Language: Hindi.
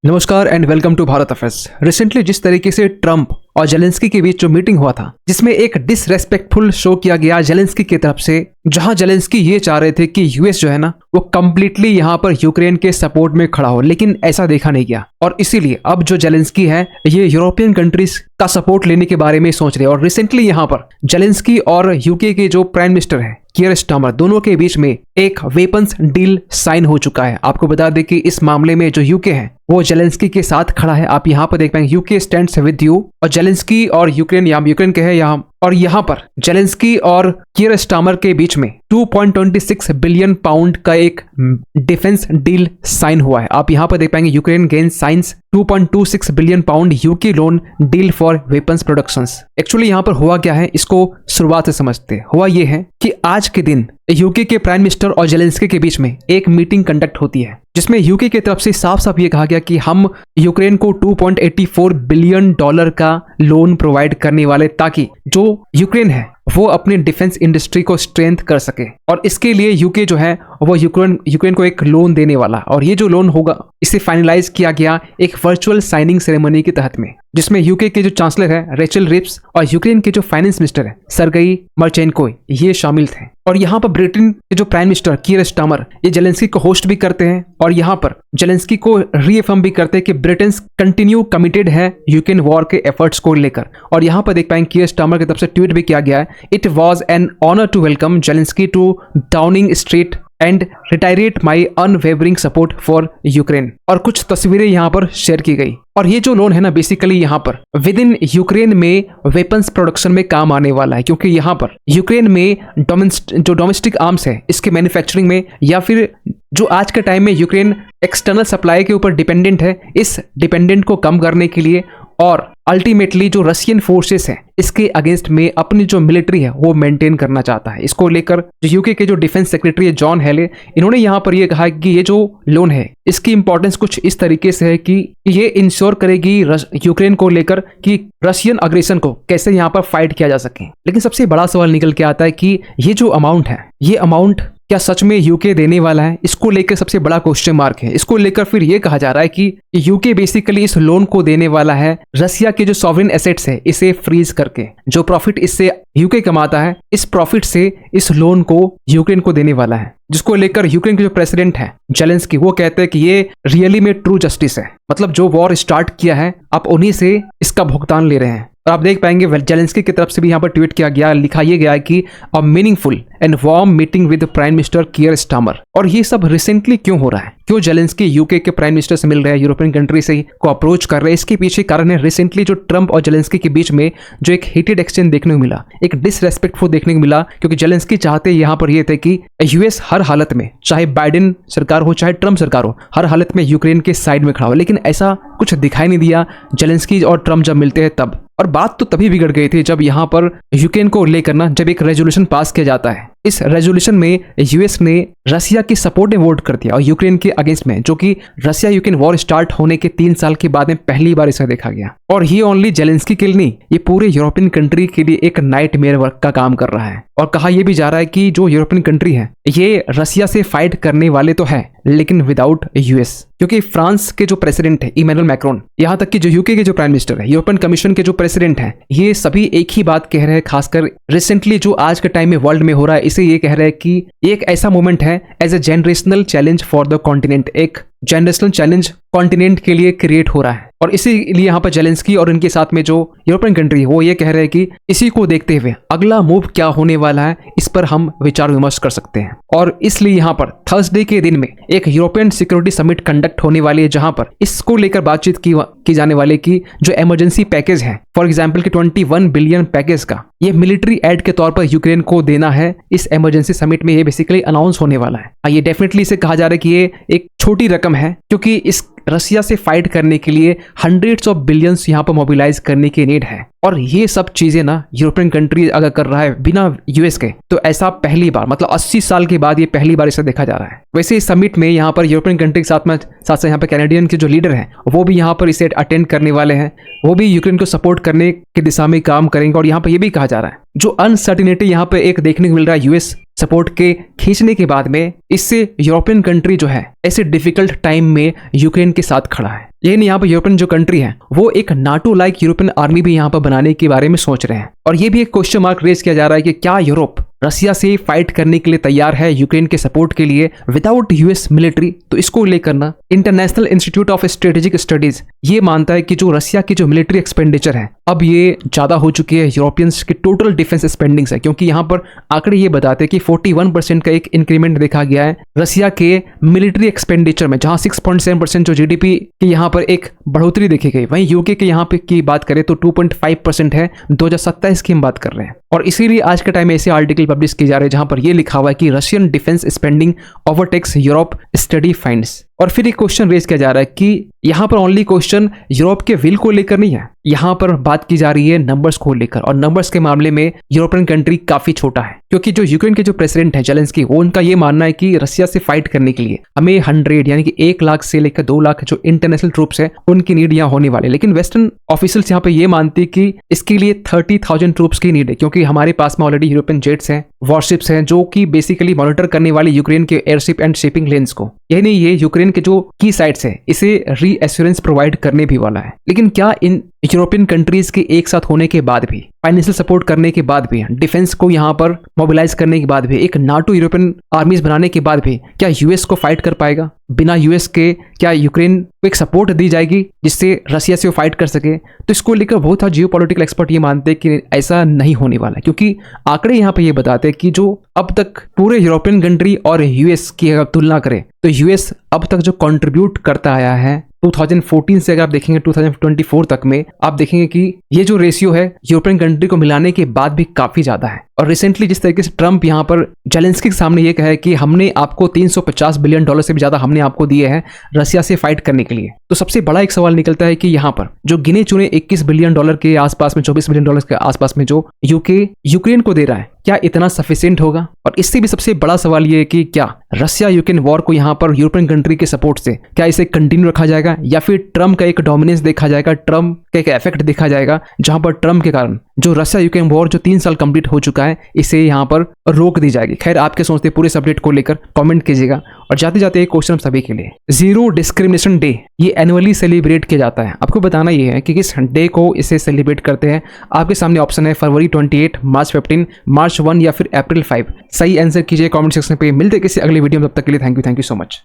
नमस्कार and welcome to Bharat affairs. Recently जिस तरीके से ट्रंप और जेलेंस्की के बीच जो मीटिंग हुआ था, जिसमें एक डिसरेस्पेक्टफुल शो किया गया जेलेंस्की की तरफ से, जहां जेलेंस्की ये चाह रहे थे कि यूएस जो है ना वो कंप्लीटली यहां पर यूक्रेन के सपोर्ट में खड़ा हो, लेकिन ऐसा देखा नहीं गया। और इसीलिए अब जो जेलेंस्की है ये यूरोपियन कंट्रीज का सपोर्ट लेने के बारे में सोच रहे हैं। और रिसेंटली यहाँ पर जेलेंस्की और यूके के जो प्राइम मिनिस्टर है कीयर स्टारमर, दोनों के बीच में एक वेपन्स डील साइन हो चुका है। आपको बता दें कि इस मामले में जो यूके है वो जेलेंस्की के साथ खड़ा है। आप यहाँ पर देख पाएंगे यूके स्टैंड्स विद यू, और जेलेंस्की और यूक्रेन यूक्रेन के है यहाँ। और यहाँ पर जेलेंस्की और कीयर स्टारमर के बीच में 2.26 बिलियन पाउंड का एक डिफेंस डील साइन हुआ है। आप यहाँ पर देख पाएंगे Ukraine gain science 2.26 billion pound UK loan deal for weapons productions. Actually यहाँ पर हुआ क्या है, इसको शुरुआत से समझते। हुआ ये है कि आज के दिन यूके के प्राइम मिनिस्टर और जेलेंस्की के बीच में एक मीटिंग कंडक्ट होती है, जिसमें यूके की तरफ से साफ साफ ये कहा गया कि हम यूक्रेन को 2.84 बिलियन डॉलर का लोन प्रोवाइड करने वाले, ताकि जो यूक्रेन है वो अपने डिफेंस इंडस्ट्री को स्ट्रेंथ कर सके। और इसके लिए यूके जो है वो यूक्रेन को एक लोन देने वाला, और ये जो लोन होगा इसे फाइनलाइज किया गया एक वर्चुअल साइनिंग सेरेमनी के तहत में, जिसमें यूके के जो चांसलर है रेचल रिप्स और यूक्रेन के जो फाइनेंस मिनिस्टर है सर्गेई मार्चेंको, ये शामिल थे। और यहाँ पर ब्रिटेन के जो प्राइम मिनिस्टर कीयर स्टारमर ये जेलेंस्की को होस्ट भी करते हैं, और यहाँ पर जेलेंस्की को रीअफर्म भी करते हैं कि ब्रिटेन कंटिन्यू कमिटेड है यूक्रेन वॉर के एफर्ट्स को लेकर। और यहाँ पर देख पाएंगे कीयर स्टारमर की तरफ से ट्वीट भी किया गया है, it was an honour to welcome Zelenskyy to Downing Street and reiterate my unwavering support for Ukraine. और कुछ तस्वीरें यहाँ पर शेयर की गई। और ये जो लोन है ना बेसिकली यहाँ पर विद इन यूक्रेन में वेपन्स प्रोडक्शन में काम आने वाला है, क्योंकि यहाँ पर यूक्रेन में जो डोमेस्टिक आर्म्स है इसके मैन्युफैक्चरिंग में, या फिर जो आज के टाइम में यूक्रेन एक्सटर्नल सप्लाई के ऊपर डिपेंडेंट है, इस डिपेंडेंट को कम करने के लिए और अल्टीमेटली जो रशियन फोर्सेस है इसके अगेंस्ट में अपनी जो मिलिट्री है वो मेंटेन करना चाहता है। इसको लेकर जो यूके के जो डिफेंस सेक्रेटरी है जॉन हेले, इन्होंने यहाँ पर ये कहा कि ये जो लोन है इसकी इंपॉर्टेंस कुछ इस तरीके से है कि ये इंश्योर करेगी यूक्रेन को लेकर कि रशियन अग्रेशन को कैसे यहाँ पर फाइट किया जा सके। लेकिन सबसे बड़ा सवाल निकल के आता है कि ये जो अमाउंट है, ये अमाउंट क्या सच में यूके देने वाला है? इसको लेकर सबसे बड़ा क्वेश्चन मार्क है। इसको लेकर फिर ये कहा जा रहा है कि यूके बेसिकली इस लोन को देने वाला है रसिया के जो सॉवरेन एसेट्स है इसे फ्रीज करके, जो प्रॉफिट इससे यूके कमाता है इस प्रॉफिट से इस लोन को यूक्रेन को देने वाला है। जिसको लेकर यूक्रेन के जो प्रेसिडेंट है जेलेंस्की, वो कहते हैं कि ये रियली में ट्रू जस्टिस है। मतलब जो वॉर स्टार्ट किया है आप उन्हीं से इसका भुगतान ले रहे हैं। और आप देख पाएंगे जेलेंस्की की तरफ से भी यहाँ पर ट्वीट किया गया, लिखा ये गया कि a meaningful and warm meeting with prime minister Keir Starmer. और ये सब रिसेंटली क्यों हो रहा है, क्यों जेलेंस्की यूके के प्राइम मिनिस्टर से मिल रहे हैं, यूरोपियन कंट्री से को अप्रोच कर रहे हैं? इसके पीछे कारण है रिसेंटली जो ट्रंप और जेलेंस्की के बीच में जो एक हीटेड एक्सचेंज देखने को मिला, एक डिसरेस्पेक्टफुल देखने को मिला। क्योंकि जेलेंस्की चाहते यहाँ पर ये थे कि यूएस हर हालत में, चाहे बाइडेन सरकार हो चाहे ट्रंप सरकार हो, हर हालत में यूक्रेन के साइड में खड़ा हो। लेकिन ऐसा कुछ दिखाई नहीं दिया जेलेंस्की और ट्रंप जब मिलते हैं तब। और बात तो तभी बिगड़ गई थी जब यहाँ पर यूक्रेन को लेकर ना जब एक रेजोल्यूशन पास किया जाता है। इस रेजोल्यूशन में यूएस ने रसिया की सपोर्ट में वोट कर दिया और यूक्रेन के अगेंस्ट में, जो कि रसिया यूक्रेन वॉर स्टार्ट होने के 3 साल के बाद में पहली बार इसे देखा गया। और ये ओनली जेलेंस्की के लिए नहीं, ये पूरे यूरोपियन कंट्री के लिए एक नाइटमेयर वर्क का काम कर रहा है। और कहा यह भी जा रहा है कि जो यूरोपियन कंट्री है ये रसिया से फाइट करने वाले तो है लेकिन विदाउट यूएस। क्योंकि फ्रांस के जो प्रेसिडेंट है इमैनुअल मैक्रोन, यहाँ तक कि जो यूके के जो प्राइम मिनिस्टर है, यूरोपियन कमीशन के जो प्रेसिडेंट हैं, ये सभी एक ही बात कह रहे हैं। खासकर रिसेंटली जो आज के टाइम में वर्ल्ड में हो रहा है, इसे ये कह रहे हैं कि एक ऐसा मोमेंट है as a generational challenge for the continent, एक जनरेशनल चैलेंज कॉन्टिनेंट के लिए क्रिएट हो रहा है। और इसीलिए यहाँ पर जेलेंस्की और इनके साथ में जो यूरोपियन कंट्री है वो ये कह रहे हैं कि इसी को देखते हुए अगला मूव क्या होने वाला है इस पर हम विचार विमर्श कर सकते हैं। और इसलिए यहाँ पर थर्सडे के दिन में एक यूरोपियन सिक्योरिटी समिट कंडक्ट होने वाली है, जहां पर इसको लेकर बातचीत की जाने वाली कि जो इमरजेंसी पैकेज है, फॉर एग्जाम्पल कि 21 बिलियन पैकेज का ये मिलिट्री एड के तौर पर यूक्रेन को देना है। इस इमरजेंसी समिट में ये बेसिकली अनाउंस होने वाला है। ये डेफिनेटली इसे कहा जा रहा है कि ये एक छोटी रकम है, क्योंकि इस रसिया से फाइट करने के लिए हंड्रेड्स ऑफ बिलियंस यहाँ पर मोबिलाइज करने की नीड है। और ये सब चीजें ना यूरोपियन कंट्री अगर कर रहा है बिना यूएस के, तो ऐसा पहली बार, मतलब 80 साल के बाद ये पहली बार इसे देखा जा रहा है। वैसे इस समिट में यहाँ पर यूरोपियन कंट्री के साथ यहाँ पर कैनेडियन के जो लीडर हैं वो भी यहाँ पर इसे अटेंड करने वाले हैं। वो भी यूक्रेन को सपोर्ट करने की दिशा में काम करेंगे। और यहाँ पर ये भी कहा जा रहा है जो अनसर्टिनिटी यहाँ पे एक देखने को मिल रहा है यूएस सपोर्ट के खींचने के बाद में, इससे यूरोपियन कंट्री जो है ऐसे डिफिकल्ट टाइम में यूक्रेन के साथ खड़ा है। यही नहीं, यहाँ पर यूरोपियन जो कंट्री है वो एक नाटो लाइक यूरोपियन आर्मी भी यहाँ पर बनाने के बारे में सोच रहे हैं। और ये भी एक क्वेश्चन मार्क रेज किया जा रहा है कि क्या यूरोप रसिया से फाइट करने के लिए तैयार है यूक्रेन के सपोर्ट के लिए विदाउट यूएस मिलिट्री। तो इसको लेकर ना international institute of strategic studies ये मानता है कि जो रसिया की जो मिलिट्री एक्सपेंडिचर है अब ये ज्यादा हो चुकी है यूरोपियंस की टोटल डिफेंस स्पेंडिंग से, क्योंकि यहाँ पर आंकड़े ये बताते हैं कि 41% का एक इंक्रीमेंट देखा गया है रसिया के मिलिट्री एक्सपेंडिचर में, जहां 6.7% जो जीडीपी की यहाँ पर एक बढ़ोतरी देखी गई। वहीं यूके के यहाँ पे की बात करें तो 2.5% है 2027 की हम बात कर रहे हैं। और इसीलिए आज के टाइम में ऐसे आर्टिकल पब्लिश किए जा रहे हैं जहां पर यह लिखा हुआ है कि Russian defence spending overtakes Europe, study finds. और फिर एक क्वेश्चन रेज किया जा रहा है कि यहाँ पर ओनली क्वेश्चन यूरोप के विल को लेकर नहीं है, यहाँ पर बात की जा रही है नंबर्स को लेकर। और नंबर्स के मामले में यूरोपियन कंट्री काफी छोटा है, क्योंकि जो यूक्रेन के जो प्रेसिडेंट है जेलेंस्की, वो उनका ये मानना है कि रशिया से फाइट करने के लिए हमें 100 यानी कि 1 लाख से लेकर 2 लाख जो इंटरनेशनल ट्रूप्स है उनकी नीड यहाँ होने वाले। लेकिन वेस्टर्न ऑफिशियल्स यहाँ पे ये मानते हैं कि इसके लिए 30,000 ट्रूप्स की नीड है, क्योंकि हमारे पास में ऑलरेडी यूरोपियन जेट्स हैं, वॉरशिप्स हैं, जो कि बेसिकली मॉनिटर करने वाले यूक्रेन के एयरशिप एंड शिपिंग लेन्स को। यही नहीं, ये यूक्रेन के जो की साइट्स है इसे रीएश्योरेंस प्रोवाइड करने भी वाला है। लेकिन क्या इन यूरोपियन कंट्रीज के एक साथ होने के बाद भी, फाइनेंशियल सपोर्ट करने के बाद भी, डिफेंस को यहाँ पर मोबिलाइज करने के बाद भी, एक नाटो यूरोपियन आर्मीज बनाने के बाद भी क्या यूएस को फाइट कर पाएगा? बिना यूएस के क्या यूक्रेन को एक सपोर्ट दी जाएगी जिससे रसिया से वो फाइट कर सके? तो इसको लेकर बहुत सारे जियोपॉलिटिकल एक्सपर्ट ये मानते हैं कि ऐसा नहीं होने वाला है, क्योंकि आंकड़े यहाँ पे ये बताते हैं कि जो अब तक पूरे यूरोपियन कंट्री और यूएस की अगर तुलना करें तो यूएस अब तक जो कंट्रीब्यूट करता आया है 2014 से अगर आप देखेंगे 2024 तक में, आप देखेंगे कि ये जो रेशियो है यूरोपियन कंट्री को मिलाने के बाद भी काफी ज्यादा है। और रिसेंटली जिस तरीके से ट्रंप यहाँ पर जेलेंस्की के सामने ये कहा है कि हमने आपको $350 बिलियन से भी ज्यादा हमने आपको दिए हैं रसिया से फाइट करने के लिए, तो सबसे बड़ा एक सवाल निकलता है कि यहाँ पर जो गिने चुने $21 बिलियन के आसपास में, $24 बिलियन के आसपास में जो यूके यूक्रेन को दे रहा है, क्या इतना सफिशिएंट होगा? और इससे भी सबसे बड़ा सवाल ये है कि क्या रसिया यूक्रेन वॉर को यहाँ पर यूरोपियन कंट्री के सपोर्ट से क्या इसे कंटिन्यू रखा जाएगा, या फिर ट्रम्प का एक डोमिनेंस देखा जाएगा, ट्रम्प का एक इफेक्ट देखा जाएगा, जहां पर ट्रम्प के कारण जो रसिया यूक्रेन वॉर जो 3 साल कंप्लीट हो चुका है इसे यहाँ पर रोक दी जाएगी। खैर, आपके सोचते पूरे सब्जेक्ट को लेकर कमेंट कीजिएगा। और जाते जाते एक क्वेश्चन सभी के लिए, जीरो डिस्क्रिमिनेशन डे ये एनुअली सेलिब्रेट किया जाता है, आपको बताना ये है कि किस डे को इसे सेलिब्रेट करते हैं। आपके सामने ऑप्शन है फरवरी 28, मार्च 15, मार्च 1 या फिर अप्रैल 5। सही आंसर कीजिए कमेंट सेक्शन पे। मिलते किसी अगले वीडियो में, तब तक के लिए थैंक यू सो मच।